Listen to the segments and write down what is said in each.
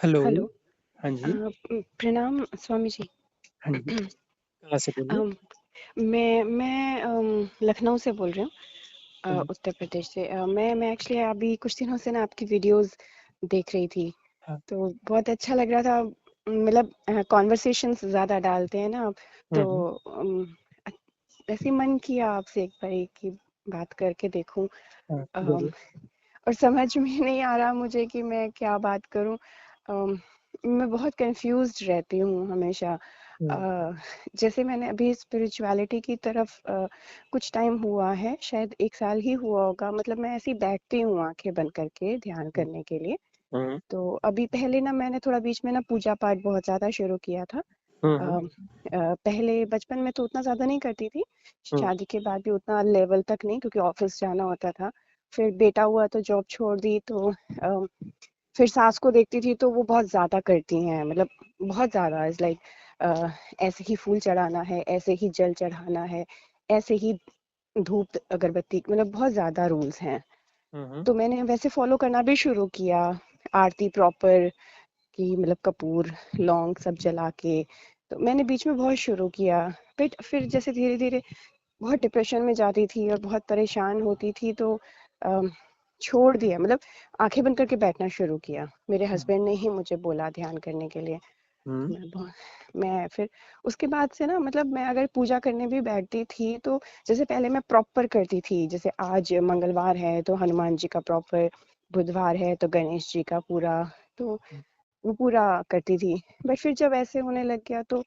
Hello. Hello. हाँ जी। प्रणाम स्वामी जी। हाँ जी, कहाँ से बोल रहे हैं? अम, मैं लखनऊ से बोल रही हूँ, हुँ, उत्तर प्रदेश से। मैं एक्चुअली अभी कुछ दिनों से ना आपकी वीडियोस देख रही थी, हाँ। तो बहुत अच्छा लग रहा था। मतलब कॉन्वर्सेशंस ज़्यादा डालते हैं ना आप, हुँ, तो हुँ। ऐसे ही मन किया आपसे एक बारी की बात करके देखूं। हाँ, अम, ज़रूर। और समझ में नहीं आ रहा मुझे कि मैं क्या बात करूं। अम, मैं बहुत कंफ्यूज्ड रहती हूँ हमेशा। हुँ, अ, जैसे मैंने अभी स्पिरिचुअलिटी की तरफ कुछ टाइम हुआ है, शायद 1 साल ही हुआ होगा। मतलब मैं ऐसे ही बैठती हूँ आंखें बंद करके ध्यान हुँ, करने के लिए। हुँ, तो अभी पहले ना मैंने थोड़ा बीच में ना पूजा पाठ बहुत ज़्यादा शुरू किया था। हुँ, अ, हुँ, पहले बचपन में तो उतना ज़्यादा नहीं करती थी, हुँ, शादी के बाद भी उतना लेवल तक नहीं, क्योंकि ऑफिस जाना होता था। फिर बेटा हुआ तो जॉब छोड़ दी, तो फिर सास को देखती थी तो वो बहुत ज़्यादा करती हैं, मतलब बहुत ज़्यादा। इज़ लाइक ऐसे ही फूल चढ़ाना है, ऐसे ही जल चढ़ाना है, ऐसे ही धूप अगरबत्ती, मतलब बहुत ज़्यादा रूल्स हैं। हुँ, हुँ, तो मैंने वैसे फॉलो करना भी शुरू किया, आरती प्रॉपर की, मतलब कपूर लौंग सब जला के। तो मैंने बीच में बहुत शुरू किया, बट फिर जैसे धीरे धीरे बहुत डिप्रेशन में जाती थी और बहुत परेशान होती थी, तो अम, छोड़ दिया। मतलब आंखें बंद करके बैठना शुरू किया। मेरे हुँ, हस्बैंड ने ही मुझे बोला ध्यान करने के लिए। हुँ, मैं फिर उसके बाद से ना, मतलब मैं अगर पूजा करने भी बैठती थी, तो जैसे पहले मैं प्रॉपर करती थी, जैसे आज मंगलवार है तो हनुमान जी का प्रॉपर, बुधवार है तो गणेश जी का पूरा, तो वो पूरा करती थी। बट फिर जब ऐसे होने लग गया, तो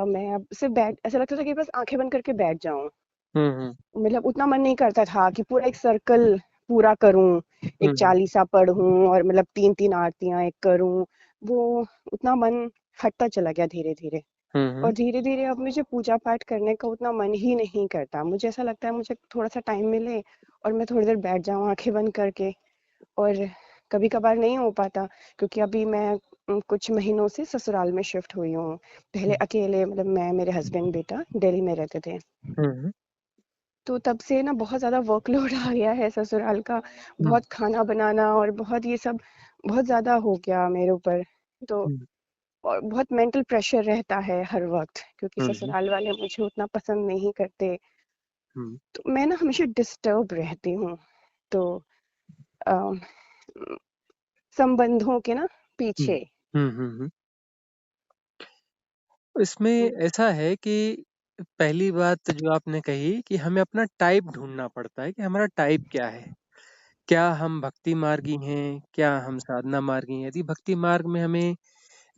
मैं अब सिर्फ बैठ, ऐसा लगता था कि बस आंखें बंद करके बैठ जाऊं। हुँ, हुँ, मतलब उतना मन नहीं करता था कि पूरा एक सर्कल पूरा करूं, एक हुँ, चालीसा पढ़ूं और मतलब 3-3 आरतियां एक करूं। वो उतना मन हटता चला गया धीरे धीरे। हुँ, और हुँ, धीरे धीरे अब मुझे पूजा पाठ करने का उतना मन ही नहीं करता। मुझे ऐसा लगता है मुझे थोड़ा सा टाइम मिले और मैं थोड़ी देर बैठ जाऊं आंखें बंद करके। और कभी कभार नहीं हो पाता, क्योंकि अभी मैं कुछ महीनों से ससुराल में शिफ्ट हुई हूँ। पहले हुँ, अकेले, मतलब मैं, मेरे हस्बैंड, बेटा दिल्ली में रहते थे। हुँ, तो तब से ना बहुत ज़्यादा वर्कलोड आ गया है ससुराल का। हुँ, बहुत खाना बनाना और बहुत ये सब बहुत ज़्यादा हो गया मेरे ऊपर। तो हुँ, और बहुत मेंटल प्रेशर रहता है हर वक्त, क्योंकि हुँ, हुँ, ससुराल वाले मुझे उतना पसंद नहीं करते। हुँ, तो मैं ना हमेशा डिस्टर्ब रहती हूँ। तो अ, संबंधों के ना हुँ, पीछे। हुँ, हुँ, हुँ। इसमें ऐसा है कि पहली बात जो आपने कही कि हमें अपना टाइप ढूँढना पड़ता है कि हमारा टाइप क्या है? क्या हम भक्ति मार्गी हैं? क्या हम साधना मार्गी हैं? यदि भक्ति मार्ग में हमें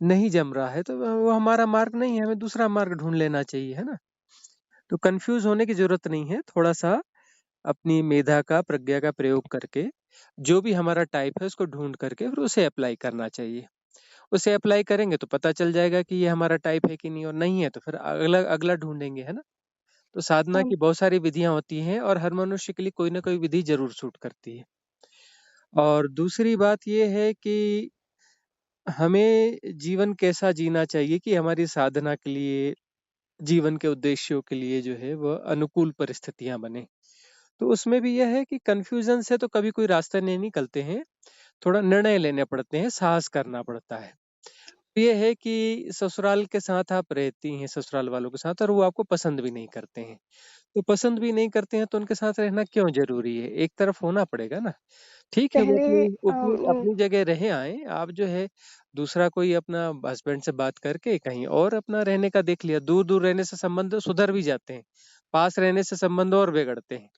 नहीं जम रहा है, तो वो हमारा मार्ग नहीं है, हमें दूसरा मार्ग ढूँढ लेना चाहिए, है ना? तो कन्फ्यूज़ होने की ज़रूरत नहीं है, थोड़ा-सा अपनी मेधा का, प्रज्ञा का प्रयोग करके, जो भी हमारा टाइप है, उसको ढूँढ करके फिर उसे अप्लाई करना चाहिए। उसे अप्लाई करेंगे तो पता चल जाएगा कि ये हमारा टाइप है कि नहीं और नहीं है तो फिर अगला अगला ढूँढेंगे, है ना? तो साधना अम, की बहुत सारी विधियाँ होती हैं और हर मनुष्य के लिए कोई न कोई विधि ज़रूर सूट करती है। और दूसरी बात ये है कि हमें जीवन कैसा जीना चाहिए कि हमारी साधना के लिए, जीवन के उद्देश्यों के लिए जो है वह अनुकूल परिस्थितियाँ बने। तो उसमें भी यह है कि कन्फ्यूज़न से तो कभी कोई रास्ता नहीं निकलते हैं, थोड़ा निर्णय लेने पड़ते हैं, साहस करना पड़ता है। ये है कि ससुराल के साथ आप रहती हैं, ससुराल वालों के साथ और वो आपको पसंद भी नहीं करते हैं। तो पसंद भी नहीं करते हैं तो उनके साथ रहना क्यों ज़रूरी है? एक तरफ होना पड़ेगा ना। ठीक है, वो पहले अपनी अम, अपनी अपनी जगह रहे आएँ, आप जो है दूसरा कोई अपना हस्बैंड से बात करके कहीं और अपना रहने का देख लिया। दूर-दूर रहने से संबंध सुधर भी जाते हैं, पास रहने से संबंध और बिगड़ते हैं।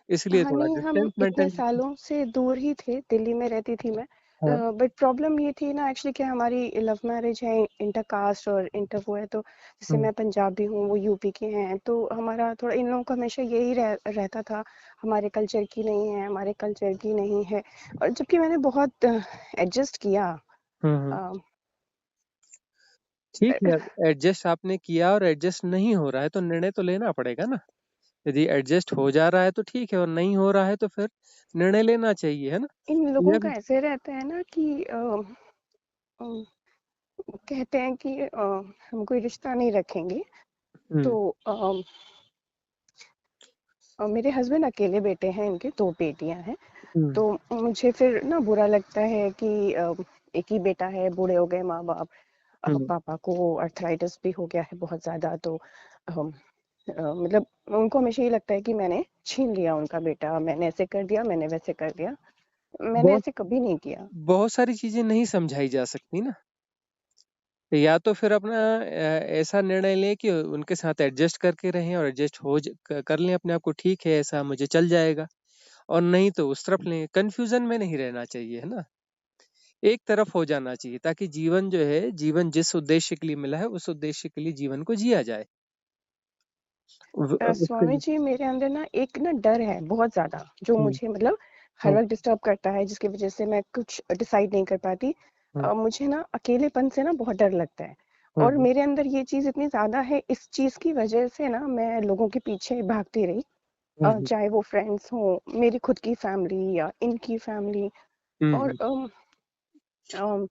इसलिए हाँ, थोड़ा नहीं, हम डिस्टेंस इतने मेंटेन। सालों से दूर ही थे, दिल्ली में रहती थी मैं। हाँ, बट प्रॉब्लम ये थी ना एक्चुअली कि हमारी लव मैरिज है, इंटर कास्ट और इंटर वो है। तो जैसे हुँ, मैं पंजाबी हूँ, वो यूपी के हैं, तो हमारा थोड़ा इन लोगों का हमेशा यही रहता था, हमारे कल्चर की नहीं है, हमारे कल्चर की नहीं है। और जबकि मैंने बहुत एडजस्ट किया। हुँ, हुँ। अ, ठीक है, एडजस्ट आपने किया और एडजस्ट नहीं हो रहा है तो निर्णय तो लेना पड़ेगा ना। यदि एडजस्ट हो जा रहा है तो ठीक है और नहीं हो रहा है तो फिर निर्णय लेना चाहिए, है ना? इन लोगों यह का भी। ऐसे रहता है ना कि अ, कहते हैं कि हम कोई रिश्ता नहीं रखेंगे। तो हुँ, मेरे हस्बैंड अकेले बेटे हैं, इनके 2 बेटियां हैं। हुँ, तो मुझे फिर ना बुरा लगता है कि एक ही बेटा है, बूढ़े हो गए माँ-बाप, हुँ। पापा को आर्थराइटिस भी हो गया है बहुत ज़्यादा, तो अम, मतलब उनको हमेशा ये लगता है कि मैंने छीन लिया उनका बेटा, मैंने ऐसे कर दिया, मैंने वैसे कर दिया। मैंने बहुत ऐसे कभी नहीं किया। बहुत सारी चीज़ें नहीं समझाई जा सकती ना। या तो फिर अपना ऐसा निर्णय लें कि उनके साथ एडजस्ट करके रहें और एडजस्ट हो ज क कर लें अपने आप को, ठीक है ऐसा मुझे चल जाएगा, और नहीं तो उस तरफ लें। कन्फ्यूज़न में नहीं रहना चाहिए, है ना? एक तरफ हो जाना चाहिए ताकि जीवन जो है, जीवन जिस उद्देश्य के लिए मिला है, उस उद्देश्य के लिए जीवन को जिया जाए। उसके स्वामी जी, मेरे अंदर ना एक ना डर है बहुत ज़्यादा, जो हुँ, मुझे मतलब हर हुँ, वक़्त डिस्टर्ब करता है, जिसकी वज़ह से मैं कुछ डिसाइड नहीं कर पाती। हुँ, मुझे ना अकेलेपन से ना बहुत डर लगता है, हुँ, और हुँ, मेरे अंदर ये चीज़ इतनी ज़्यादा है, इस चीज़ की वज़ह से ना मैं लोगों के पीछे भागती रही। हुँ, हुँ, चाहे वो फ्रेंड्स हों, मेरी खुद की फैमिली या इनकी फैमिली, हुँ, और हुँ। अम,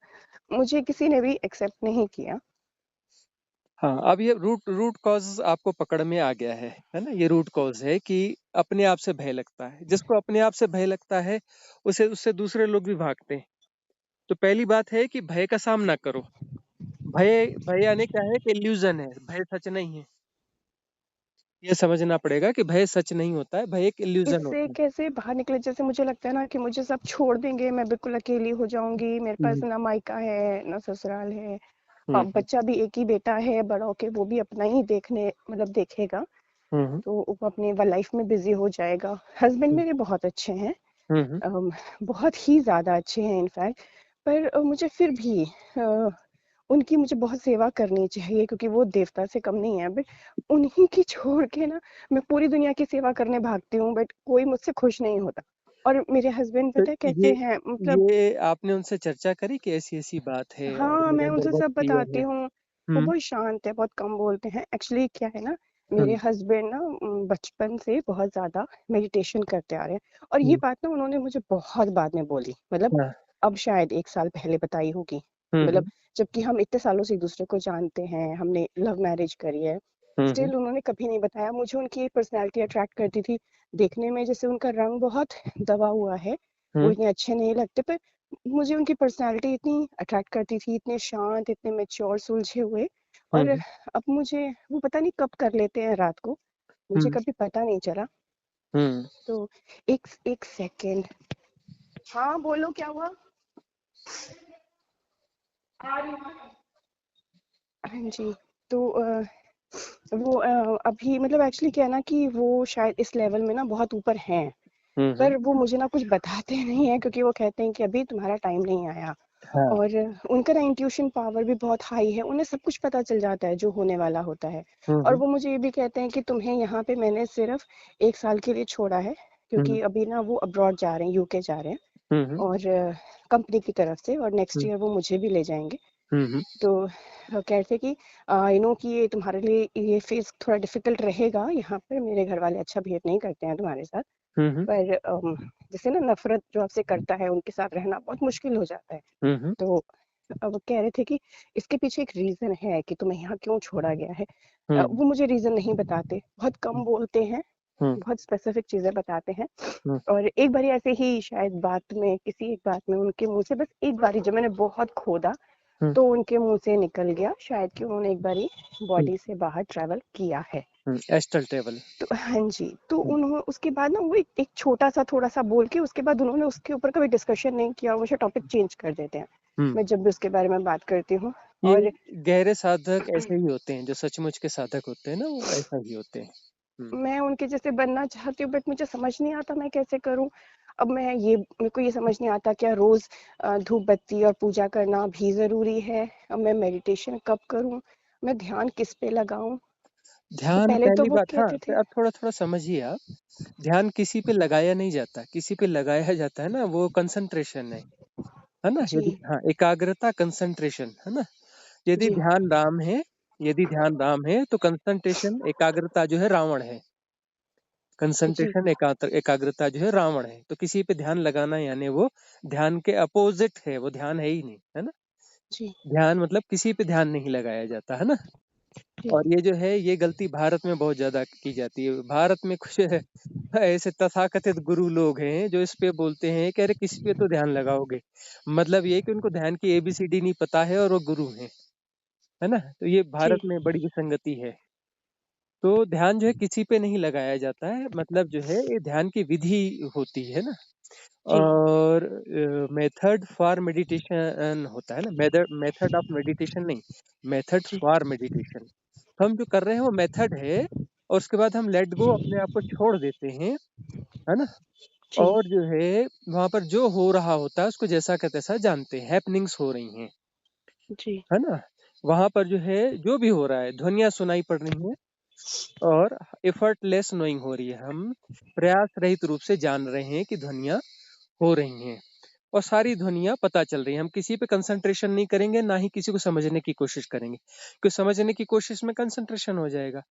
मुझे किसी ने भी एक्सेप्ट नहीं किया। हाँ, अब ये रूट रूट कॉज़ आपको पकड़ में आ गया है ना? ये रूट कॉज़ है कि अपने आप से भय लगता है। जिसको अपने आप से भय लगता है, उसे उससे दूसरे लोग भी भागते हैं। तो पहली बात है कि भय का सामना करो। भय भय यानी क्या है कि इल्यूज़न है, भय सच नहीं है। ये समझना पड़ेगा कि भय सच नहीं होता है, भय एक इल्यूज़न इससे होता है। कैसे बाहर निकले? जैसे मुझे लगता है ना कि मुझे सब छोड़ देंगे, मैं बिल्कुल अकेली हो जाऊँगी, मेरे पास हुँ, ना मायका है, ना ससुराल है। हुँ, हुँ, बच्चा भी एक ही बेटा है, बड़ा होके वो भी अपना ही देखने मतलब देखेगा, हुँ, हुँ, तो वो अपनी लाइफ में बिज़ी हो जाएगा। हस्बैंड हुँ, मेरे बहुत अच्छे हैं, हुँ, हुँ, अम, बहुत ही ज़्यादा अच्छे हैं इनफैक्ट, पर मुझे फिर भी उनकी मुझे बहुत सेवा करनी चाहिए, क्योंकि वो देवता से कम नहीं है, बट उन्हीं की छोड़ के ना मैं पूरी दुनिया की सेवा करने भागती हूँ, बट कोई मुझसे खुश नहीं होता। और मेरे हस्बैंड तो पता है ये कैसे हैं, मतलब ये आपने उनसे चर्चा करी कि ऐसी-ऐसी बात है और हाँ, मेरे मैं अंदर उनसे बहुत सब फ़ियर बताती है? हूँ। वो हुँ, बहुत शांत है, बहुत कम बोलते हैं। एक्चुअली क्या है ना, मेरे हुँ, हस्बैंड ना बचपन से बहुत ज़्यादा मेडिटेशन करते आ रहे हैं, और ये हुँ, बात ना उन्होंने मुझे बहुत बाद में बोली। मतलब हाँ, अब शायद 1 साल पहले बताई होगी। हुँ, मतलब हुँ, जबकि हम इतने सालों से एक-दूसरे को जानते हैं, हमने लव मैरिज करी है। हुँ, हुँ, स्टिल उन्होंने कभी नहीं बताया। मुझे उनकी पर्सनैलिटी अट्रैक्ट करती थी। देखने में जैसे उनका रंग बहुत दबा हुआ है, वो हुँ, इतने अच्छे नहीं लगते, पर मुझे उनकी पर्सनैलिटी इतनी अट्रैक्ट करती थी, इतने शांत, इतने मैच्योर, सुलझे हुए। हुँ, और हुँ, अब मुझे वो पता नहीं कब कर लेते हैं रात को, मुझे हुँ, कभी पता नहीं चला। हुँ। तो एक एक सेकंड। हाँ, बोलो क्या हुआ? आ रही हूँ। हाँ जी, तो वो अभी मतलब एक्चुअली क्या है ना कि वो शायद इस लेवल में ना बहुत ऊपर हैं, हुँ, हुँ। पर वो मुझे ना कुछ बताते नहीं हैं, क्योंकि वो कहते हैं कि अभी तुम्हारा टाइम नहीं आया। हाँ। और उनका ना इंट्यूशन पावर भी बहुत हाई है, उन्हें सब कुछ पता चल जाता है जो होने वाला होता है। हुँ, और हुँ, वो मुझे ये भी कहते हैं कि तुम्हें यहाँ पे मैंने सिर्फ 1 साल के लिए छोड़ा है, हुँ, क्योंकि अभी ना वो अब्रॉड जा रहे हैं, यूके जा रहे हैं, हुँ, हुँ, और कंपनी की तरफ से, और नेक्स्ट हुँ, ईयर वो मुझे भी ले जाएँगे। हुँ, हुँ, तो कह रहे थे कि आई नो कि ये तुम्हारे लिए ये फेज़ थोड़ा डिफ़िकल्ट रहेगा यहाँ पर, मेरे घर वाले अच्छा बिहेव नहीं करते हैं तुम्हारे साथ। हुँ, हुँ, पर जैसे ना नफ़रत जो आपसे करता है, उनके साथ रहना बहुत मुश्किल हो जाता है। हुँ, हुँ, तो वो कह रहे थे कि इसके पीछे एक रीज़न है कि तुम्हें यहाँ क्यों छोड़ा गया है। हुँ, वो मुझे रीज़न नहीं बताते, बहुत कम बोलते हैं, हुँ, बहुत स्पेसिफ़िक चीज़ें बताते हैं। हुँ, और एक बारी ऐसे ही शायद बात में, किसी एक बात में उनके मुँह से बस एक बारी, जब मैंने बहुत खोदा, हुँ, तो उनके मुँह से निकल गया शायद कि उन्होंने एक बारी हुँ, बॉडी से बाहर ट्रैवल किया है। हुँ, एस्टल टेबल। तो हाँ जी, तो हुँ, उन्हों उसके बाद ना वो एक छोटा-सा थोड़ा-सा बोल के उसके बाद उन्होंने उसके ऊपर कभी डिस्कशन नहीं किया, हमेशा टॉपिक चेंज कर देते हैं, हुँ। मैं जब भी उसके बारे में बात करती हूँ। ये और गहरे साधक ऐसे ही होते हैं, जो सचमुच के साधक होते हैं ना, वो ऐसा ही होते हैं। हुँ। मैं उनके जैसे बनना चाहती हूँ, बट मुझे समझ नहीं आता मैं कैसे करूँ? अब मेरे को ये समझ नहीं आता, क्या रोज़ धूप बत्ती और पूजा करना भी ज़रूरी है? अब मैं मेडिटेशन कब करूँ? मैं ध्यान किस पे लगाऊँ? तो ध्यान पहले तो पहली वो बात, हाँ, कहते थे। तो अब थोड़ा-थोड़ा समझिए आप, ध्यान किसी पे लगाया नहीं जाता, किसी पे लगाया जाता है ना, वो कंसंट्रेशन है ना? जी, यदि हाँ, एकाग्रता कंसंट्रेशन, है ना? यदि जी, ध्यान राम है यदि ध्यान राम है, तो कंसंट्रेशन एकाग्रता जो है रावण है। जी, कंसंट्रेशन एकाग्रता जो है रावण है। तो किसी पे ध्यान लगाना यानी वो ध्यान के अपोजिट है, वो ध्यान है ही नहीं, है ना? जी। ध्यान मतलब किसी पे ध्यान नहीं लगाया जाता, है ना? जी, और ये जो है ये गलती भारत में बहुत ज़्यादा की जाती है। भारत में कुछ ऐसे तथाकथित गुरु लोग हैं जो इस पे बोलते हैं कि अरे किस पे तो ध्यान लगाओगे। मतलब ये कि उनको ध्यान की एबीसीडी नहीं पता है और वो गुरु हैं, है ना? तो ये भारत जी, में बड़ी विसंगति है। तो ध्यान जो है किसी पे नहीं लगाया जाता है, मतलब जो है ये ध्यान की विधि होती है ना। जी, और मेथड फॉर मेडिटेशन होता है ना, मेथड मेथड ऑफ मेडिटेशन नहीं, मेथड जी, फॉर मेडिटेशन। हम जो कर रहे हैं वो मेथड है, और उसके बाद हम लेट गो अपने आप को छोड़ देते हैं, है ना। जी, और जो है वहां पर जो हो रहा होता है उसको जैसा का तैसा जानते हैं, हैपनिंग्स हो रही हैं, जी, है ना। वहां पर जो है जो भी हो रहा है, ध्वनियां सुनाई पड़ रही हैं, और एफर्टलेस नोइंग हो रही है। हम प्रयास रहित रूप से जान रहे हैं कि ध्वनियां हो रही हैं, और सारी ध्वनियां पता चल रही हैं। हम किसी पे कंसंट्रेशन नहीं करेंगे, ना ही किसी को समझने की कोशिश करेंगे, क्योंकि समझने की कोशिश में कंसंट्रेशन हो जाएगा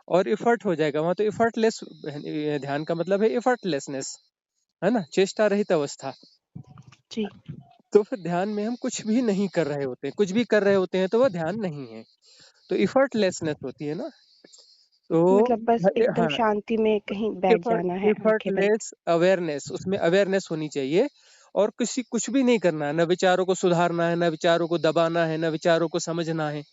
और एफर्ट हो जाएगा। वहां तो एफर्टलेस, ध्यान का मतलब है एफर्टलेसनेस, है ना, चेष्टा रहित अवस्था। जी। तो फिर ध्यान में हम कुछ भी नहीं कर रहे होते हैं, कुछ भी कर रहे होते हैं तो वह ध्यान नहीं है, तो एफर्टलेसनेस होती है ना। तो मतलब बस एकदम हाँ, शांति में कहीं बैठ जाना है, आँखें बंद। एफर्टलेस अवेयरनेस, उसमें अवेयरनेस होनी चाहिए। और किसी कुछ भी नहीं करना है, ना विचारों को सुधारना है, ना विचारों को दबाना है, ना विचारों को समझना है,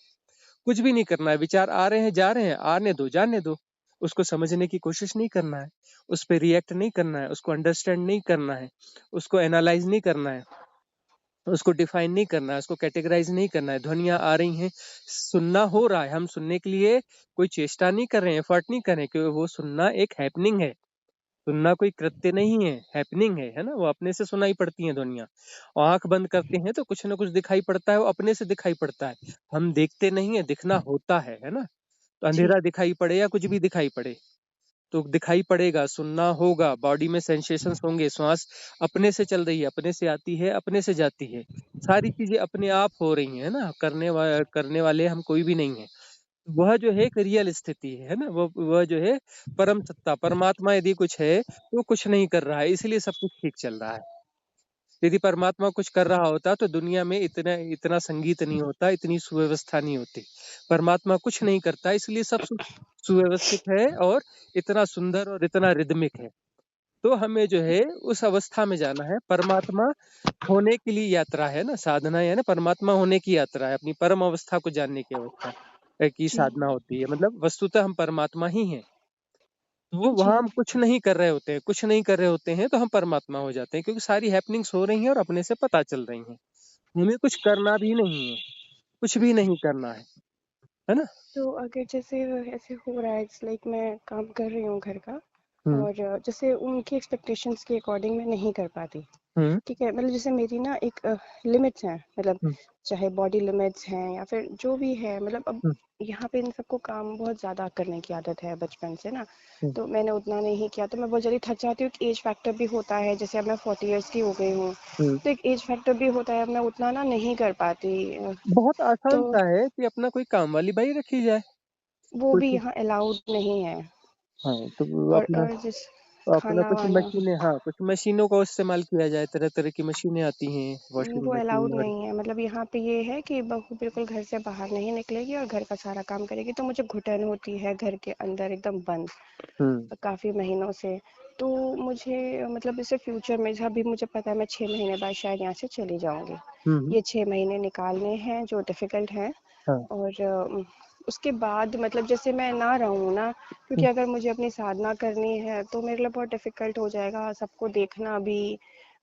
कुछ भी नहीं करना है। विचार आ रहे हैं जा रहे हैं, आने दो जाने दो, उसको समझने की कोशिश नहीं करना है, उस पर रिएक्ट नहीं करना है, उसको अंडरस्टैंड नहीं करना है, उसको एनालाइज नहीं करना है, उसको डिफाइन नहीं करना है, उसको कैटेगराइज नहीं करना है। ध्वनियां आ रही हैं, सुनना हो रहा है, हम सुनने के लिए कोई चेष्टा नहीं कर रहे हैं, एफर्ट नहीं कर रहे हैं, क्योंकि वो सुनना एक हैपनिंग है। सुनना कोई कृत्य नहीं है, हैपनिंग है ना। वो अपने से सुनाई पड़ती हैं ध्वनियाँ। और आँख बंद करते हैं तो कुछ ना कुछ दिखाई पड़ता है, वो अपने से दिखाई पड़ता है। हम देखते नहीं है, दिखना होता है ना। तो जी, अंधेरा दिखाई पड़े या कुछ भी दिखाई पड़े, तो दिखाई पड़ेगा, सुनना होगा, बॉडी में सेंसेशंस होंगे, श्वास अपने से चल रही है, अपने से आती है, अपने से जाती है। सारी चीजें अपने आप हो रही हैं ना, करने वाले हम कोई भी नहीं है। वह जो है एक रियल स्थिति है ना, वह जो है परम सत्ता, परमात्मा यदि कुछ है तो वो कुछ नहीं कर रहा है, इसलिए सब कुछ ठीक चल रहा है। यदि परमात्मा कुछ कर रहा होता तो दुनिया में इतना इतना संगीत नहीं होता, इतनी सुव्यवस्था नहीं होती। परमात्मा कुछ नहीं करता, इसलिए सब सुव्यवस्थित है, और इतना सुंदर और इतना रिदमिक है। तो हमें जो है उस अवस्था में जाना है। परमात्मा होने के लिए यात्रा है ना, साधना है ना, परमात्मा होने की यात्रा है, अपनी परम अवस्था को जानने की अवस्था की जी, साधना होती है। मतलब वस्तुतः हम परमात्मा ही हैं। तो वहां जी। हम कुछ नहीं कर रहे होते हैं, कुछ नहीं कर रहे होते हैं तो हम परमात्मा हो जाते हैं, क्योंकि सारी हैपनिंग्स हो रही हैं और अपने से पता चल रही हैं। हमें कुछ करना भी नहीं है, कुछ भी नहीं करना है ना। तो अगर जैसे ऐसे हो रहा है, इट्स लाइक मैं काम कर रही हूँ घर का, हम्म। और जैसे उनकी एक्सपेक्टेशंस के अकॉर्डिंग मैं नहीं कर पाती। हम्म। ठीक है, मतलब जैसे मेरी ना एक लिमिट्स हैं, मतलब हम्म। चाहे बॉडी लिमिट्स हैं या फिर जो भी है, मतलब अब हम्म। यहाँ पे इन सबको काम बहुत ज़्यादा करने की आदत है बचपन से ना। हम्म। तो मैंने उतना नहीं किया तो मैं बहुत जल्दी थक जाती हूँ। एक एज फैक्टर भी होता है, जैसे अब मैं 40 ईयर्स की हो गई हूँ, हम्म। तो एक एज फैक्टर भी होता है, अब मैं उतना ना नहीं कर पाती। बहुत तो आसान सा है कि अपना कोई काम वाली बाई रखी जाए। वो भी कुछ, यहाँ अलाउड नहीं है। हाँ, तो वो और अपना जिस अपना खाना कुछ वाना मशीनें, हाँ, कुछ मशीनों का इस्तेमाल किया जाए, तरह तरह की मशीनें आती हैं, वॉशिंग वो अलाउड मशीन और नहीं है। मतलब यहाँ पे ये है कि बहू बिल्कुल घर से बाहर नहीं निकलेगी और घर का सारा काम करेगी, तो मुझे घुटन होती है घर के अंदर एकदम बंद हम्म। काफ़ी महीनों से। तो मुझे मतलब इससे फ्यूचर में अभी मुझे पता है मैं 6 महीने बाद शायद यहाँ से चली जाऊँगी। हम्म। ये 6 महीने निकालने हैं जो डिफ़िकल्ट हैं। हाँ। और उसके बाद मतलब जैसे मैं ना रहूँ ना, क्योंकि हम्म। अगर मुझे अपनी साधना करनी है तो मेरे लिए बहुत डिफ़िकल्ट हो जाएगा सबको देखना भी।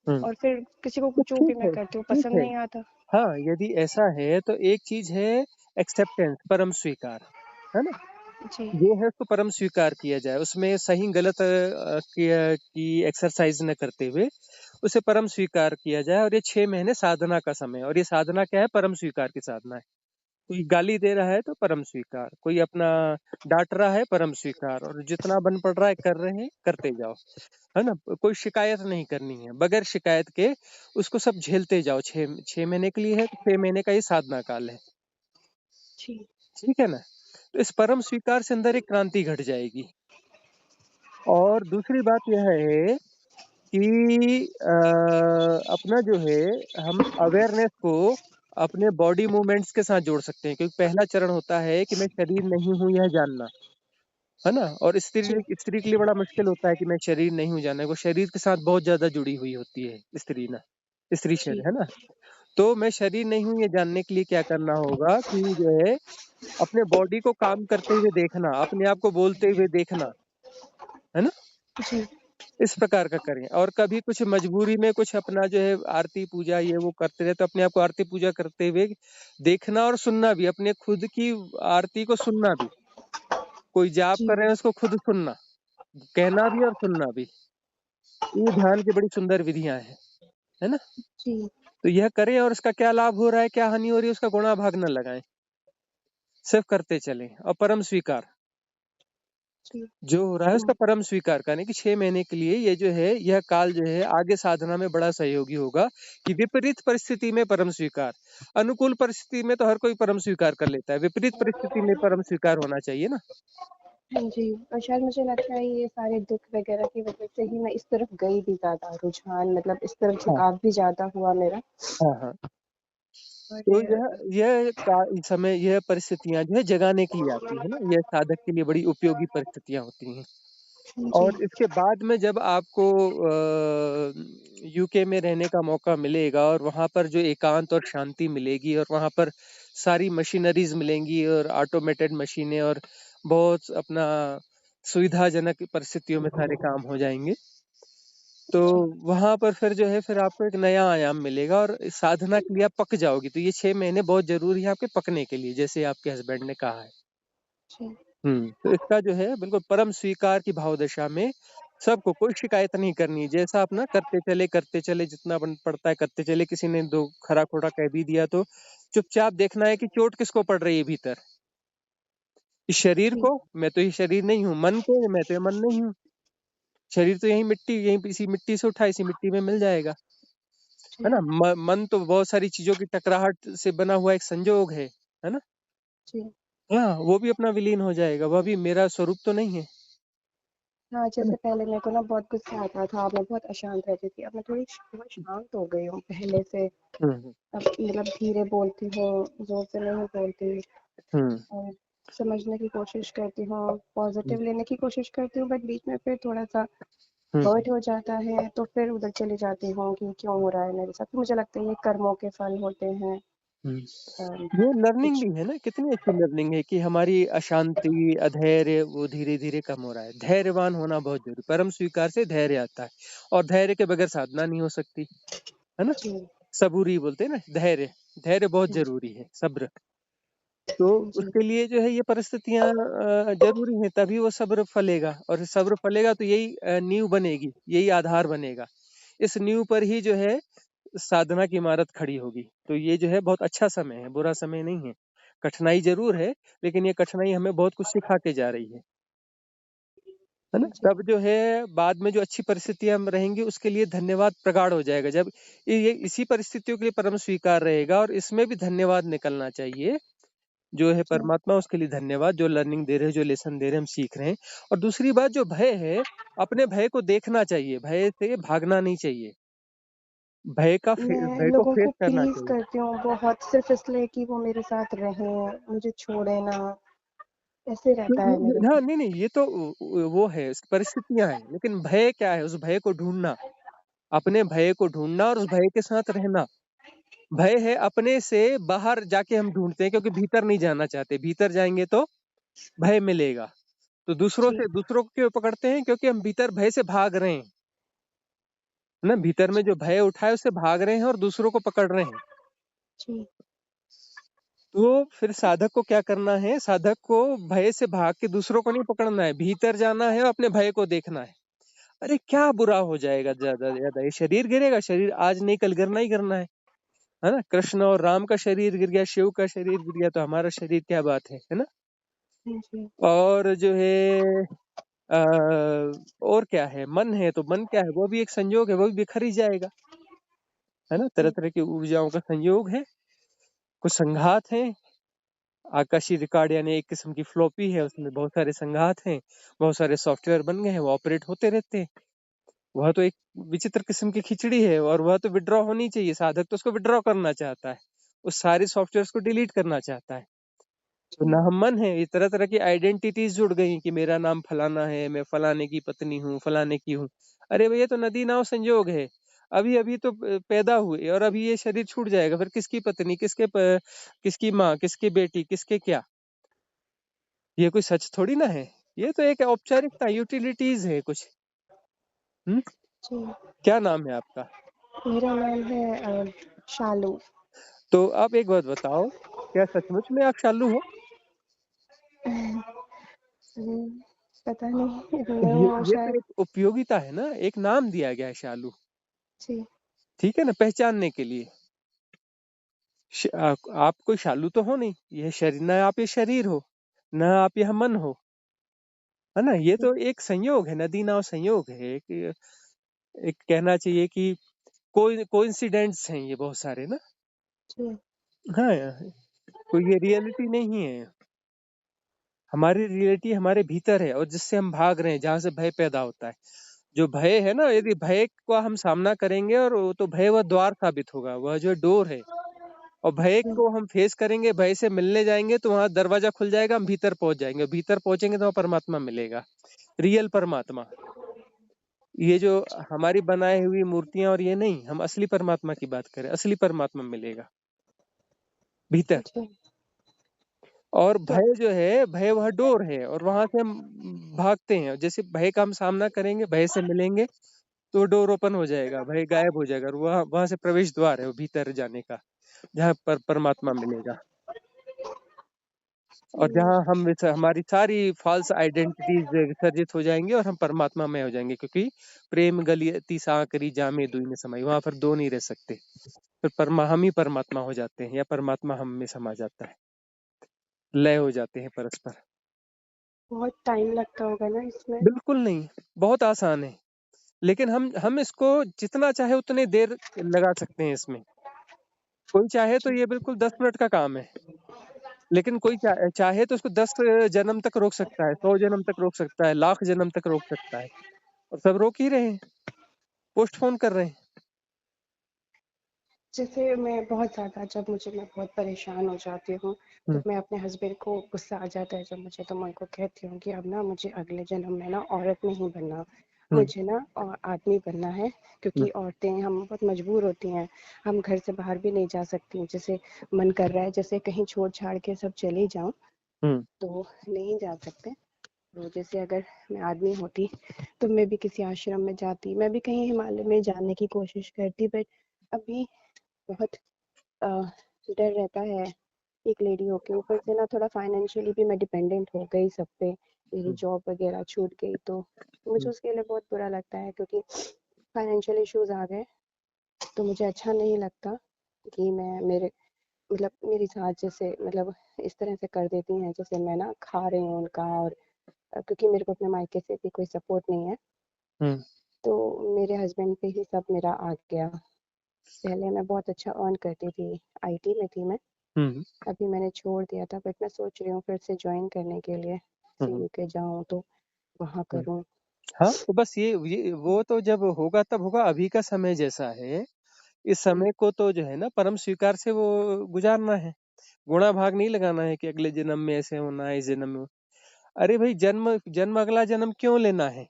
हम्म। और फिर किसी को तो जो भी ठीक मैं है, करती हूँ ठीक पसंद है। नहीं आता। हाँ, यदि ऐसा है तो एक चीज है एक्सेप्टेंस, परम स्वीकार, है ना। जी, ये है उसको परम स्वीकार किया जाए, उसमें सही गलत की एक्सरसाइज न करते हुए उसे परम स्वीकार किया जाए। और ये 6 महीने साधना का समय है, और ये साधना क्या है, परम स्वीकार की साधना है। कोई गाली दे रहा है तो परम स्वीकार, कोई अपना डांट रहा है परम स्वीकार, और जितना बन पड़ रहा है कर रहे हैं, करते जाओ, है ना। कोई शिकायत नहीं करनी है, बगैर शिकायत के उसको सब झेलते जाओ। 6 6 महीने के लिए है तो 6 महीने का ही साधना काल है, जी, ठीक है ना। तो इस परम स्वीकार से अंदर एक क्रांति घट जाएगी। और दूसरी बात यह है कि अपना जो है हम अवेयरनेस को अपने बॉडी मूवमेंट्स के साथ जोड़ सकते हैं, क्योंकि पहला चरण होता है कि मैं शरीर नहीं हूँ यह जानना, है ना? और जी, स्त्री के लिए बड़ा मुश्किल होता है कि मैं शरीर नहीं हूँ जानना, वो शरीर के साथ बहुत ज्यादा जुड़ी हुई होती है स्त्री ना, स्त्री शरीर, जी, है ना? तो मैं शरीर नहीं हूँ ये जानने के लिए क्या करना होगा कि जो है अपने बॉडी को काम करते हुए देखना, अपने आप को बोलते हुए देखना, है ना? जी, इस प्रकार का करें। और कभी कुछ मजबूरी में कुछ अपना जो है आरती पूजा ये वो करते रहे, तो अपने आप को आरती पूजा करते हुए देखना और सुनना भी, अपने खुद की आरती को सुनना भी। कोई जाप जी, कर रहे हैं उसको खुद सुनना, कहना भी और सुनना भी। ये ध्यान की बड़ी सुंदर विधियां हैं, है ना? जी, तो यह करें और इसका क्या लाभ हो रहा है, क्या हानि हो रही है, उसका गुणा भाग न लगाएं, सिर्फ करते चलें और परम स्वीकार। जी। जो हो रहा है उसका परम स्वीकार करें कि 6 महीने के लिए ये जो है यह काल जो है आगे साधना में बड़ा सहयोगी होगा। कि विपरीत परिस्थिति में परम स्वीकार, अनुकूल परिस्थिति में तो हर कोई परम स्वीकार कर लेता है, विपरीत परिस्थिति में परम स्वीकार होना चाहिए ना। हाँ जी, और शायद मुझे लगता है ये सारे दुख वगैरह की वजह से ही मैं इस तरफ गई भी ज़्यादा, रुझान मतलब इस तरफ हाँ झुकाव भी ज़्यादा हुआ मेरा। हाँ हाँ। और तो समय यह परिस्थितियां जो है जगाने के लिए आती है ना, यह साधक के लिए बड़ी उपयोगी परिस्थितियां होती हैं। जी, और इसके बाद में जब आपको यूके में रहने का मौका मिलेगा और वहां पर जो एकांत और शांति मिलेगी और वहां पर सारी मशीनरीज मिलेंगी और ऑटोमेटेड मशीनें और बहुत अपना सुविधाजनक परिस्थितियों में सारे काम हो जाएंगे, तो जी, वहां पर फिर जो है फिर आपको एक नया आयाम मिलेगा और इस साधना के लिए आप पक जाओगी। तो ये 6 महीने बहुत जरूरी है आपके पकने के लिए, जैसे आपके हस्बैंड ने कहा है। जी, तो इसका जो है बिल्कुल परम स्वीकार की भाव दशा में सबको कोई शिकायत नहीं करनी, जैसा अपना करते चले जितना बन पड़ता है करते चले। किसी ने दो खरा खोटा कह भी दिया तो चुपचाप देखना है कि चोट किसको पड़ रही है भीतर। इस शरीर जी, को, मैं तो ये शरीर नहीं हूँ, मन को, मैं तो ये मन नहीं हूँ। शरीर तो यही मिट्टी, यही इसी मिट्टी से उठा, इसी मिट्टी में मिल जाएगा, है जी, ना? मन तो बहुत सारी चीजों की टकराहट से बना हुआ एक संजोग है ना? जी। हाँ, वो भी अपना विलीन हो जाएगा, वह भी मेरा स्वरूप तो नहीं हाँ, है ना? जैसे पहले मेरे को ना बहुत गुस्सा आता था, मैं बहुत अशांत रहती थी। अब मैं थोड़ी बहुत शांत हो गई हूँ पहले से। हम्म अब मतलब धीरे बोलती हूँ, ज़ोर से नहीं बोलती हम्म और समझने की कोशिश करती हूँ, हम्म पॉज़िटिव लेने की कोशिश करती हूँ, बट बीच में फिर थोड़ा-सा हम्म हर्ट हो जाता है, तो फिर उधर चली जाती हूँ कि क्यों हो रहा है मेरे साथ। तो मुझे लगता है ये कर्मों के फल होते हैं। हम्म। अ, ये लर्निंग कुछ भी है ना, कितनी अच्छी लर्निंग है कि हमारी अशांति अधैर्य वो धीरे धीरे कम हो रहा है। धैर्यवान होना बहुत जरूरी, परम स्वीकार से धैर्य आता है और धैर्य के बगैर साधना नहीं हो सकती, है ना? जी, सबूरी बोलते हैं ना, धैर्य, धैर्य बहुत हाँ जी, जरूरी है, सब्र। तो हाँ जी, उसके लिए जो है ये परिस्थितियां जरूरी है, तभी वो सब्र फलेगा और सब्र फलेगा तो यही नींव बनेगी, यही आधार बनेगा। इस नींव पर ही जो है साधना की इमारत खड़ी होगी। तो ये जो है बहुत अच्छा समय है, बुरा समय नहीं है। कठिनाई जरूर है, लेकिन ये कठिनाई हमें बहुत कुछ सिखा के जा रही है ना? हाँ जी, तब जो है बाद में जो अच्छी परिस्थितियां हम रहेंगी उसके लिए धन्यवाद प्रगाढ़ हो जाएगा। जब ये इसी परिस्थितियों के लिए परम स्वीकार रहेगा और इसमें भी धन्यवाद निकलना चाहिए। जो है जी। परमात्मा उसके लिए धन्यवाद, जो लर्निंग दे रहे हैं, जो लेसन दे रहे हैं, हम सीख रहे हैं। और दूसरी बात जो भय है, अपने भय को देखना चाहिए, भय से भागना नहीं चाहिए, मैं भय को लोगों फेस को करना प्लीज़ चाहिए। करती हूँ बहुत, सिर्फ़ इसलिए कि वो मेरे साथ रहें, मुझे छोड़े ना, ऐसे रहता है मेरे हाँ, को। नहीं नहीं, ये तो वो है, उसकी परिस्थितियां हैं, लेकिन भय क्या है, उस भय को ढूंढना, अपने भय को ढूंढना और उस भय के साथ रहना। भय है अपने से बाहर जाके हम ढूंढते हैं, क्योंकि भीतर नहीं जाना चाहते, भीतर जाएंगे तो भय मिलेगा। तो जी, दूसरों को क्यों पकड़ते हैं, क्योंकि हम भीतर भय से भाग रहे हैं, है ना? भीतर में जो भय उठा है उससे भाग रहे हैं और दूसरों को पकड़ रहे हैं। जी, तो फिर साधक को क्या करना है, साधक को भय से भाग के दूसरों को नहीं पकड़ना है, भीतर जाना है और अपने भय को देखना है। अरे क्या बुरा हो जाएगा ज्यादा से ज्यादा, ये शरीर गिरेगा, शरीर आज नहीं कल गिरना ही गिरना है ना? कृष्ण और राम का शरीर गिर गया, शिव का शरीर गिर गया, तो हमारा शरीर क्या बात है ना? हाँ जी, और जो है आ, और क्या है, मन है तो मन क्या है, वो भी एक संयोग है, वो भी बिखर ही जाएगा, है ना? तरह जी, तरह की ऊर्जाओं का संयोग है, कुछ संघात है। आकाशीय रिकॉर्ड यानी एक किस्म की फ्लॉपी है, उसमें बहुत सारे संघात हैं, बहुत सारे सॉफ्टवेयर बन गए हैं, वो ऑपरेट होते रहते हैं। वह तो एक विचित्र किस्म की खिचड़ी है और वह तो विड्रॉ होनी चाहिए, साधक तो उसको विड्रॉ करना चाहता है। उस सारे सॉफ्टवेयर्स को डिलीट करना चाहता है। तो जी, ना हम मन है, ये तरह-तरह की आइडेंटिटीज़ जुड़ गई कि मेरा नाम फलाना है, मैं फलाने की पत्नी हूँ, फलाने की हूँ। अरे भई ये तो नदी-नाव संजोग है। अभी-अभी तो पैदा हुए और अभी ये शरीर छूट जाएगा, फिर किसकी पत्नी, किसकी माँ, किसकी बेटी, किसके क्या? ये कोई सच थोड़ी ना है। ये तो एक औपचारिकता, यूटिलिटीज़ है कुछ। हुँ? जी। क्या नाम है आपका? मेरा नाम है शालू। तो आप एक बात बताओ, क्या सचमुच में आप चालू हो? पता नहीं नहीं ये हूँ ये तो शायद। एक उपयोगिता है ना, एक नाम दिया गया है शालू, जी, ठीक है ना? पहचानने के लिए। आप कोई शालू तो हो नहीं, ये शरीर ना आप ये शरीर हो, ना आप यह मन हो, है ना? ये जी, तो एक संयोग है, नदी-नाव संयोग है, एक एक कहना चाहिए कि कोइंसिडेंट्स हैं ये बहुत सारे ना। जी, हाँ, कोई ये रियलिटी नहीं है। हमारी रियलिटी हमारे भीतर है और जिससे हम भाग रहे हैं, जहाँ से भय पैदा होता है। जो भय है ना, यदि भय का हम सामना करेंगे और वो तो भय वह द्वार साबित होगा, वह जो डोर है। और भय जी, को हम फेस करेंगे, भय से मिलने जाएँगे तो वहाँ दरवाज़ा खुल जाएगा, हम भीतर पहुँच जाएँगे। भीतर पहुँचेंगे तो वहाँ परमात्मा मिलेगा, रियल परमात्मा। ये जो हमारी बनाई हुई मूर्तियाँ और ये नहीं, हम असली परमात्मा की बात करें, असली परमात्मा मिलेगा, भीतर। जी। और तो भय जो है, भय वह डोर है और वहाँ से हम भागते हैं। जैसे भय का हम सामना करेंगे, भय से मिलेंगे, तो डोर ओपन हो जाएगा, भय गायब हो जाएगा और वहाँ वहाँ से प्रवेश द्वार है वो भीतर जाने का, जहाँ पर परमात्मा मिलेगा। और जी, जहाँ हम हमारी सारी फ़ॉल्स आइडेंटिटीज़ विसर्जित हो जाएँगी और हम परमात्मामय हो जाएँगे क्योंकि प्रेम गलिय अति साकरी जामे दुई न समाई, वहाँ पर 2 नहीं रह सकते। फिर हम ही परमात्मा हो जाते हैं या परमात्मा हम में समा जाता है। लय हो जाते हैं परस्पर। बहुत टाइम लगता होगा ना इसमें? बिल्कुल नहीं, बहुत आसान है। लेकिन हम इसको जितना चाहे उतनी देर लगा सकते हैं इसमें। कोई चाहे तो जी, ये बिल्कुल 10 मिनट का काम है। लेकिन कोई चाहे तो उसको 10 जन्म तक रोक सकता है, 100 जन्म तक रोक सकता है, लाख जन्म तक रोक सकता है। और सब रोक ही रहे हैं, पोस्टपोन कर रहे हैं। जैसे मैं बहुत ज़्यादा जब मुझे मैं बहुत परेशान हो जाती हूँ, तो हुँ, मैं अपने हस्बैंड को गुस्सा आ जाता है जब मुझे, तो मैं उनको कहती हूँ कि अब ना मुझे अगले जन्म में ना औरत नहीं बनना, हुँ, मुझे ना आदमी बनना है, हुँ, क्योंकि औरतें हम बहुत मजबूर होती हैं, हम घर से बाहर भी नहीं जा सकती। जैसे मन कर रहा है जैसे कहीं छोड़ छाड़ के सब चली जाऊं, हुँ, तो नहीं जा सकते। तो जैसे अगर मैं आदमी होती तो मैं भी किसी आश्रम में जाती, मैं भी कहीं हिमालय में जाने की कोशिश करती, बट अभी बहुत अ, डर रहता है एक लेडी होके, ऊपर से ना थोड़ा फाइनेंशियली भी मैं डिपेंडेंट हो गई सब पे, मेरी हुँ, जॉब वगैरह छूट गई, तो मुझे हुँ, उसके लिए बहुत बुरा लगता है, क्योंकि फाइनेंशियल इश्यूज आ गए, तो मुझे अच्छा नहीं लगता कि मैं मेरे मतलब मेरी सास जैसे मतलब इस तरह से कर देती हैं, जैसे मैं ना खा रही हूँ उनका, और क्योंकि मेरे को अपने मायके से भी कोई सपोर्ट नहीं है, हुँ, तो मेरे हस्बैंड पे ही सब मेरा आ गया। पहले मैं बहुत अच्छा अर्न करती थी, आईटी में थी मैं, हुँ, अभी मैंने छोड़ दिया था, बट मैं सोच रही हूँ फिर से ज्वाइन करने के लिए, हुँ, सीयू के जाऊँ तो वहाँ हुँ। करूँ। हाँ, तो बस ये वो तो जब होगा तब होगा, अभी का समय जैसा है, इस जी, समय को तो जो है ना परम स्वीकार से वो गुज़ारना है। गुणा भाग नहीं लगाना है कि अगले जन्म में ऐसे होना है, इस जन्म में अरे भाई जन्म जन्म अगला जन्म क्यों लेना है?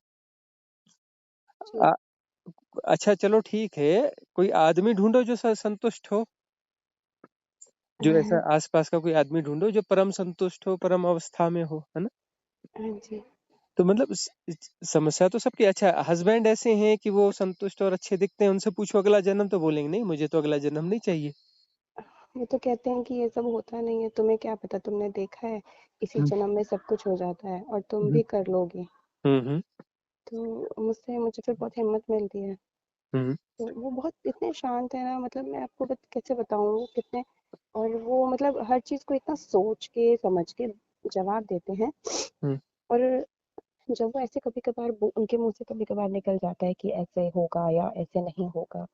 जी, अ, अच्छा चलो ठीक है, कोई आदमी ढूँढो जो संतुष्ट हो, जो ऐसा हाँ आस-पास का कोई आदमी ढूँढो जो परम संतुष्ट हो, परम अवस्था में हो, है ना? जी। तो मतलब समस्या तो सबकी अच्छा हस्बैंड ऐसे हैं कि वो संतुष्ट और अच्छे दिखते हैं, उनसे पूछो अगला जन्म तो बोलेंगे नहीं मुझे तो अगला जन्म नहीं चाहिए। वो तो कहते हैं कि ये सब होता नहीं है, तुम्हें क्या पता, तुमने देखा है इसी हुँ, जन्म में सब कुछ हो जाता है और तुम हुँ, भी कर लोगी। हुँ, हुँ, तो मुझसे मुझे फिर बहुत हिम्मत मिलती है। हुँ, तो वो बहुत इतने शांत है ना, मतलब मैं आपको कैसे बताऊँ वो कितने, और वो मतलब हर चीज़ को इतना सोच के समझ के जवाब देते हैं। हुँ, और जब वो ऐसे कभी-कभार उनके मुँह से कभी-कभार निकल जाता है कि ऐसे होगा या ऐसे नहीं होगा,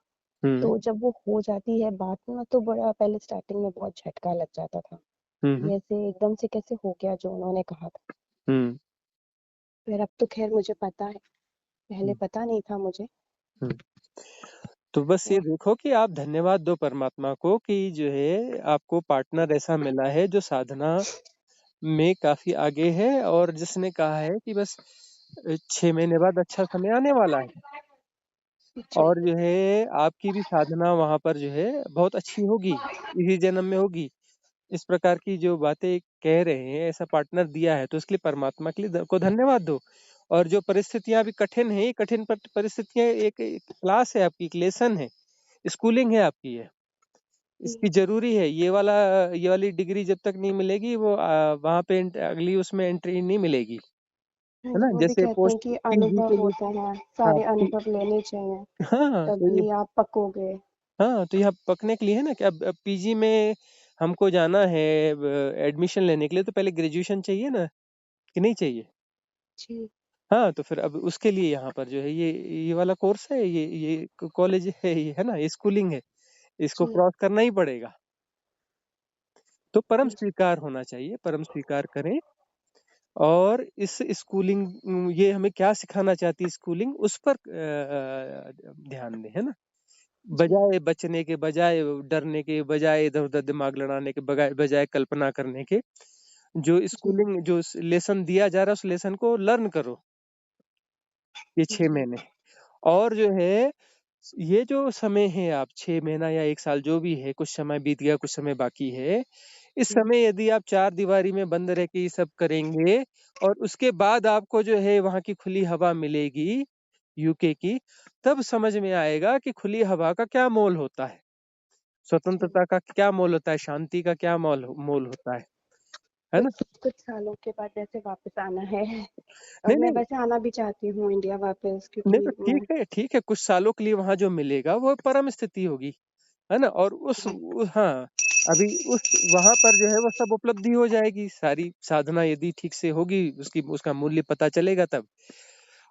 हुँ, तो जब वो हो जाती है बात ना, तो बड़ा पहले स्टार्टिंग में बहुत झटका लग जाता था, हुँ, ये ऐसे एकदम से कैसे हो गया जो उन्होंने कहा था। हुँ, फिर अब तो ख़ैर मुझे पता है, पहले हुँ, पता नहीं था मुझे। हुँ। तो बस ये वाह! देखो कि आप धन्यवाद दो परमात्मा को कि जो है आपको पार्टनर ऐसा मिला है जो साधना में काफ़ी आगे है और जिसने कहा है कि बस 6 महीने बाद अच्छा समय आने वाला है जी, और जो है आपकी भी साधना वहाँ पर जो है बहुत अच्छी होगी, इसी जन्म में होगी। इस प्रकार की जो बातें कह रहे हैं, ऐसा पार्टनर दिया है, तो इसके लिए परमात्मा के लिए को धन्यवाद दो। और जो परिस्थितियाँ अभी कठिन हैं, ये कठिन परिस्थितियाँ एक एक क्लास है आपकी, एक लेसन है, स्कूलिंग है आपकी ये। जी। इसकी ज़रूरी है, ये वाली डिग्री जब तक नहीं मिलेगी वो वहाँ पे अगली उसमें एंट्री नहीं मिलेगी, हाँ है जी, ना? वो भी जैसे कहते हैं पोस्ट कि पीजी अनुभव के लिए होते हैं, हाँ, सारे अनुभव लेने चाहिए, हाँ, तो ये तभी आप पकोगे। हाँ, तो यहाँ पकने के लिए है ना कि अब पीजी में हमको जाना है एडमिशन लेने के लिए तो पहले ग्रेजुएशन चाहिए ना, कि नहीं चाहिए? जी, हाँ, तो फिर अब उसके लिए यहाँ पर जो है ये वाला कोर्स है, ये कॉलेज है ये, है ना? ये स्कूलिंग है, इसको जी, क्रॉस करना ही पड़ेगा। तो परम हाँ जी, स्वीकार होना चाहिए, परम स्वीकार करें और इस स्कूलिंग ये हमें क्या सिखाना चाहती है स्कूलिंग उस पर ध्यान दें, है ना? जी, बजाय बचने के, बजाय डरने के, बजाय इधर-उधर दिमाग लड़ाने के, बजाय बजाय कल्पना करने के, जो जी, स्कूलिंग जो लेसन दिया जा रहा है उस लेसन को लर्न करो, ये 6 जी, महीने। और जो है, ये जो समय है आप 6 महीना या 1 साल जो भी है, कुछ समय बीत गया, कुछ समय बाकी है। इस जी, समय यदि आप चारदीवारी में बंद रह के ये सब करेंगे और उसके बाद आपको जो है वहाँ की खुली हवा मिलेगी, यूके की, तब समझ में आएगा कि खुली हवा का क्या मोल होता है, जी। स्वतंत्रता का क्या मोल होता है, शांति का क्या मोल होता है ना? कुछ सालों के बाद वैसे वापस आना है और नहीं, मैं नहीं, वैसे आना भी चाहती हूँ इंडिया वापस नहीं क्योंकि तो मैं ठीक है, कुछ सालों के लिए वहाँ जो मिलेगा वो परम स्थिति होगी। है ना? और जी, हाँ, अभी उस वहाँ पर जो है वो सब उपलब्धि हो जाएगी, सारी साधना यदि ठीक से होगी, उसकी उसका मूल्य पता चलेगा तब।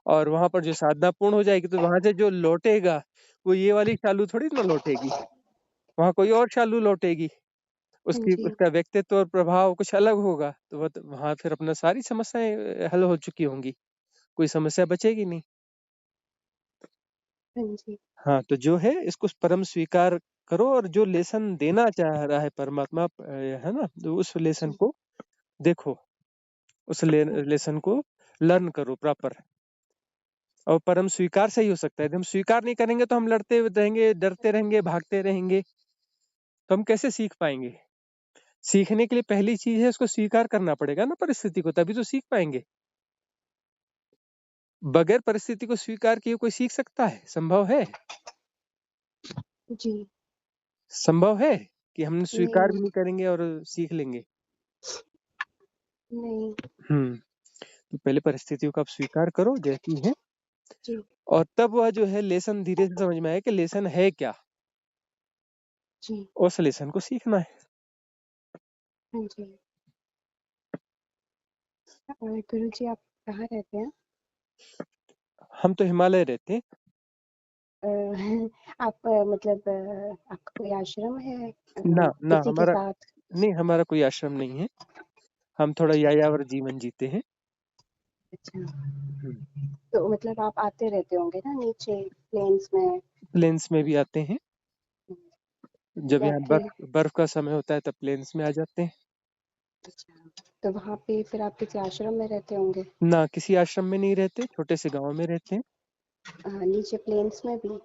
और वहाँ पर जो साधना पूर्ण हो जाएगी तो वहाँ से जो लौटेगा, वो ये वाली शालू थोड़ी ना लौटेगी, वहाँ कोई और शालू लौटेगी। हाँ उसकी जी, उसका व्यक्तित्व और प्रभाव कुछ अलग होगा, तो वहाँ फिर अपना सारी समस्याएँ हल हो चुकी होंगी, कोई समस्या बचेगी नहीं। हाँ जी, हाँ, तो जो है इसको परम स्वीकार करो और जो लेसन देना चाह रहा है परमात्मा है ना? तो उस लेसन जी, को देखो, उस हाँ लेसन को लर्न करो प्रॉपर और परम स्वीकार से ही हो सकता है। यदि हम स्वीकार नहीं करेंगे तो हम लड़ते रहेंगे, डरते रहेंगे, भागते रहेंगे, तो हम कैसे सीख पाएँगे? सीखने के लिए पहली चीज़ है उसको स्वीकार करना पड़ेगा ना परिस्थिति को, तभी तो सीख पाएँगे। बगैर परिस्थिति को स्वीकार किए कोई सीख सकता है? संभव है? जी, संभव है कि हम स्वीकार नहीं, भी नहीं करेंगे और सीख लेंगे? नहीं, हुँ। तो पहले परिस्थितियों को आप स्वीकार करो जैसी है जी, और तब वह जो है लेसन धीरे से समझ में आए कि लेसन है क्या? जी, उस लेसन को सीखना है। हाँ जी। और गुरुजी आप कहाँ रहते हैं? हम तो हिमालय रहते हैं। अ, आप मतलब आपका कोई आश्रम है ना ना किसी के हमारा साथ? नहीं हमारा कोई आश्रम नहीं है। हम थोड़ा अच्छा, यायावर जीवन जीते हैं। अच्छा। हुँ। तो मतलब आप आते रहते होंगे ना नीचे प्लेन्स में? प्लेन्स में भी आते हैं। जब या यहाँ फिर बर्फ का समय होता है तब प्लेन्स में आ जाते हैं। अच्छा, तो वहाँ पे फिर आप किसी आश्रम में रहते होंगे? ना किसी आश्रम में नहीं रहते, छोटे से गाँव में रहते हैं। नीचे प्लेन्स में भी?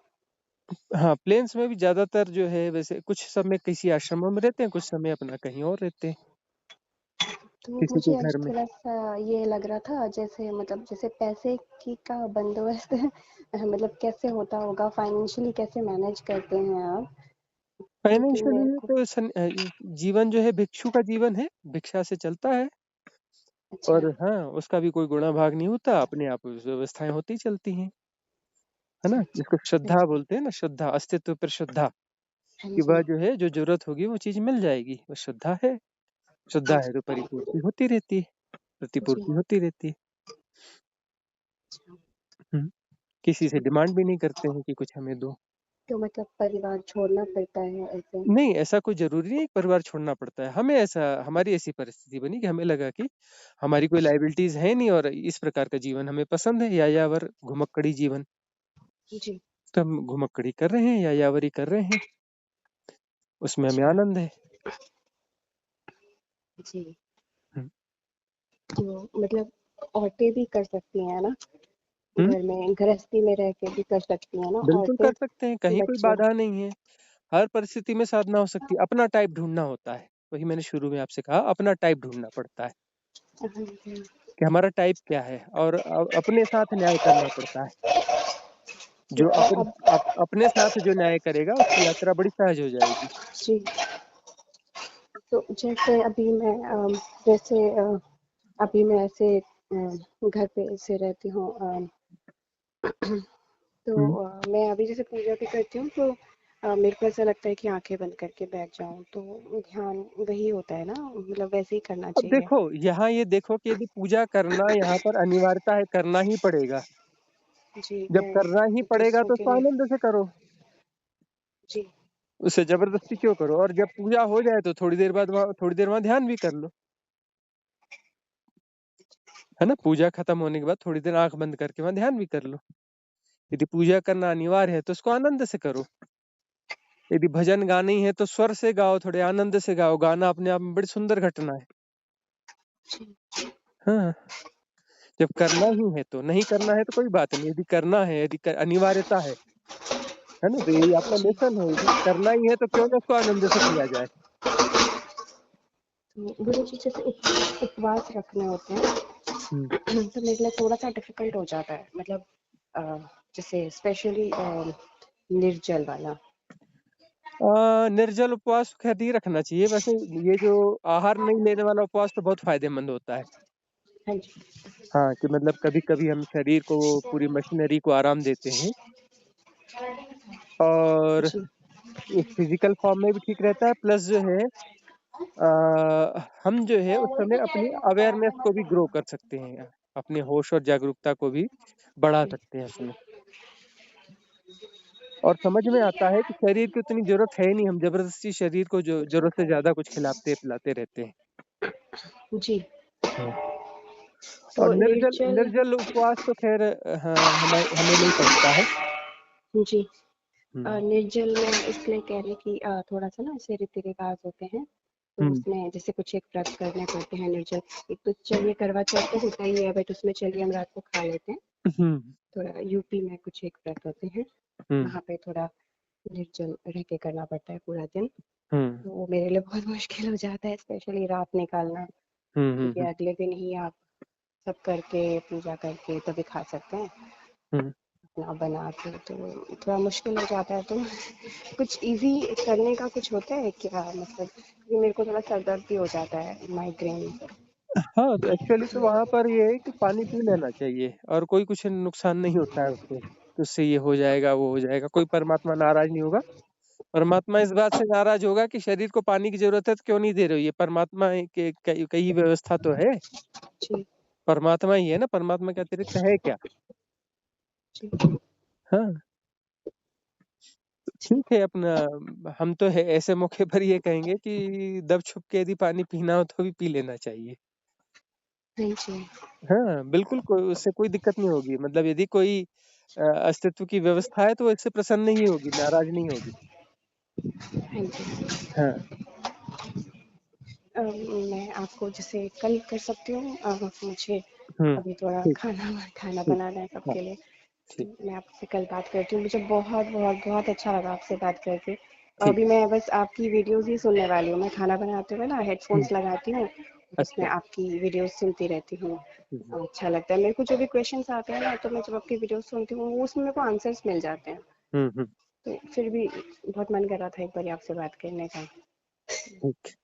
हाँ, प्लेन्स में भी ज़्यादातर जो है वैसे कुछ समय किसी आश्रमों में रहते हैं, कुछ समय अपना कहीं और रहते हैं, तो किसी के मुझे आज घर में। थोड़ा-सा ये लग रहा था जैसे मतलब जैसे पैसे की का बंदोबस्त मतलब कैसे होता होगा फाइनेंशियली कैसे मैनेज करते हैं आप? क्योंकि मेरे फाइनेंशियली को तो जीवन जो है भिक्षु का जीवन है, भिक्षा से चलता है अच्छा, और हाँ, उसका भी कोई गुणा भाग नहीं होता, अपने आप व्यवस्थाएँ होती चलती हैं, है ना? अच्छा, अच्छा। जिसको हाँ श्रद्धा जी, बोलते हैं ना, श्रद्धा, अस्तित्व पर श्रद्धा, हाँ कि वह जी, जो है जो ज़रूरत होगी वो चीज़ मिल जाएगी, वो हाँ श्रद्धा है जी, तो परिपूर्ति होती रहती है, जी, प्रतिपूर्ति होती रहती है। अच्छा। हुँ, किसी से डिमांड भी नहीं करते हैं कि कुछ हमें दो। तो मतलब परिवार छोड़ना पड़ता है ऐसे? नहीं, ऐसा कोई ज़रूरी नहीं है कि परिवार छोड़ना पड़ता है। हमारी ऐसी परिस्थिति बनी कि हमें लगा कि हमारी कोई लायबिलिटीज़ है नहीं और इस प्रकार का जीवन हमें पसंद है, यायावर घुमक्कड़ी जीवन। जी, तो हम घुमक्कड़ी कर रहे हैं या यावरी कर रहे हैं, उसमें हमें अच्छा। आनंद है। जी। हुँ। तो मतलब औरतें भी कर सकती हैं ना? हुँ, घर में गृहस्थी में रह के भी कर सकती हैं ना बिल्कुल औरतें? कर सकते हैं, कहीं कोई बच्चे। बाधा नहीं है। हर परिस्थिति में साधना हो सकती है, अपना टाइप ढूँढना होता है। वही मैंने शुरू में आपसे कहा, अपना टाइप ढूँढना पड़ता है हाँ जी। कि हमारा टाइप क्या है, और अपने साथ न्याय करना पड़ता है। तो जो अब अपने साथ जो न्याय करेगा उसकी यात्रा बड़ी सहज हो जाएगी। जी। तो जैसे अभी मैं जैसे अभी मैं ऐसे घर पे ऐसे रहती हूँ, तो हुँ। मैं अभी जैसे पूजा भी करती हूँ, तो मेरे को ऐसा लगता है कि आंखें बंद करके बैठ जाऊं, तो ध्यान वही होता है ना, मतलब वैसे ही करना अब चाहिए। देखो, यहाँ ये देखो कि यदि पूजा करना यहाँ पर अनिवार्यता है, करना ही पड़ेगा। जी, जब मैं करना ही पड़ेगा दूसरों तो के उसको लिए। आनंद से करो, जी। उसे ज़बरदस्ती क्यों करो? और जब पूजा हो जाए तो थोड़ी देर वहाँ ध्यान भी कर लो, है ना? पूजा खत्म होने के बाद थोड़ी देर आँख बंद करके वहाँ ध्यान भी कर लो। यदि पूजा करना अनिवार्य है तो उसको आनंद से करो। यदि भजन गाना ही है तो स्वर से गाओ, थोड़े आनंद से गाओ। गाना अपने आप में बड़ी सुंदर घटना है। जी। हाँ, जब करना ही है तो, नहीं करना है तो कोई बात नहीं। यदि करना है, यदि अनिवार्यता है ना? तो यही आपका जी। मिशन है। यदि करना ही है तो क्यों ना उसको आनंद से किया जाए। तो गुरु जी जैसे उपवास रखने होते हैं, हुँ। तो मेरे लिए थोड़ा सा डिफिकल्ट हो जाता है, मतलब अ, जैसे स्पेशली निर्जल वाला। निर्जल उपवास खैर नहीं रखना चाहिए। वैसे ये जो आहार नहीं लेने वाला उपवास तो बहुत फ़ायदेमंद होता है। हाँ जी। हाँ, कि मतलब कभी-कभी हम शरीर को, पूरी मशीनरी को आराम देते हैं, और जी। एक फ़िज़िकल फ़ॉर्म में भी ठीक रहता है, प्लस जो है हम जो है उस समय अपनी अवेयरनेस को भी ग्रो कर सकते हैं। अपने होश और जागरूकता को भी बढ़ा सकते हैं उसमें। और समझ में आता है कि शरीर की उतनी ज़रूरत है ही नहीं, हम ज़बरदस्ती शरीर को जो ज़रूरत से ज़्यादा कुछ खिलाते-पिलाते रहते हैं। जी। हाँ। और तो निर्जल निर्जल। निर्जल उपवास तो ख़ैर हाँ, हमें नहीं पचता है। जी। हुँ, निर्जल में इसलिए कह रही कि थोड़ा सा ना ऐसे रीति रिवाज होते हैं, तो हुँ, उसमें जैसे कुछ एक व्रत करने पड़ते हैं निर्जल। एक तो चलिए करवा चौथ तो होता ही है, बट उसमें चलिए हम रात को खा लेते हैं। हुँ, थोड़ा यूपी में कुछ एक व्रत होते हैं, हुँ, वहाँ पे थोड़ा निर्जल रह के करना पड़ता है पूरा दिन। हुँ, तो वो मेरे लिए बहुत मुश्किल हो जाता है, स्पेशली रात निकालना, हुँ, हुँ, क्योंकि हुँ, अगले दिन ही आप सब करके पूजा करके तभी खा सकते हैं हुँ। अपना बना के, तो थोड़ा मुश्किल हो जाता है। तो कुछ इजी करने का कुछ होता है क्या, मतलब क्योंकि मेरे को थोड़ा सर दर्द भी हो जाता है, माइग्रेन। हाँ, तो एक्चुअली तो वहाँ पर ये है कि पानी पी लेना चाहिए, और कोई कुछ नुकसान नहीं होता है उससे, कि उससे ये हो जाएगा, वो हो जाएगा। कोई परमात्मा नाराज़ नहीं होगा। परमात्मा इस बात से नाराज़ होगा कि शरीर को पानी की ज़रूरत है तो क्यों नहीं दे रहे हो? ये परमात्मा के कई व्यवस्था तो है। जी। परमात्मा ही है ना, परमात्मा के अतिरिक्त है क्या? जी। हाँ, जी। ठीक है अपना। हम तो है ऐसे मौके पर ये कहेंगे कि दब छुप के यदि पानी पीना हो तो भी पी लेना चाहिए। हाँ जी। हाँ, बिल्कुल उससे कोई दिक्कत नहीं होगी। मतलब यदि कोई अस्तित्व की व्यवस्था है तो वो इससे प्रसन्न ही होगी, नाराज़ नहीं होगी। हाँ जी। हाँ, मैं आपको जैसे कल कर सकती हूँ, मुझे हुँ, अभी थोड़ा ठीक, खाना खाना ठीक, बनाना है हाँ, सबके लिए। ठीक, मैं आपसे कल बात करती हूँ, मुझे बहुत बहुत बहुत अच्छा लगा आपसे बात करके। ठीक। अभी मैं बस आपकी वीडियोस ही सुनने वाली हूँ, मैं खाना बनाते हुए ना हुँ, हेडफोन्स लगाती हूँ, उसमें अच्छा। आपकी वीडियोस सुनती रहती हूँ। हुँ, हुँ, अच्छा लगता है मेरे को, जो भी क्वेश्चंस आते हैं ना, तो मैं जब आपकी वीडियोस सुनती हूँ वो उसमें मेरे को आंसर्स मिल जाते हैं। हुँ, हुँ, तो फिर भी बहुत मन कर रहा था एक बार आपसे बात करने का। ठीक,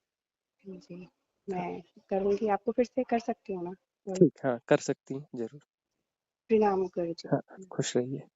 जी। हाँ, मैं करूँगी, आपको फिर से कर सकती हूँ ना? ठीक, हाँ, कर सकती हैं, ज़रूर। प्रणाम गुरु जी। हाँ, खुश रहिए।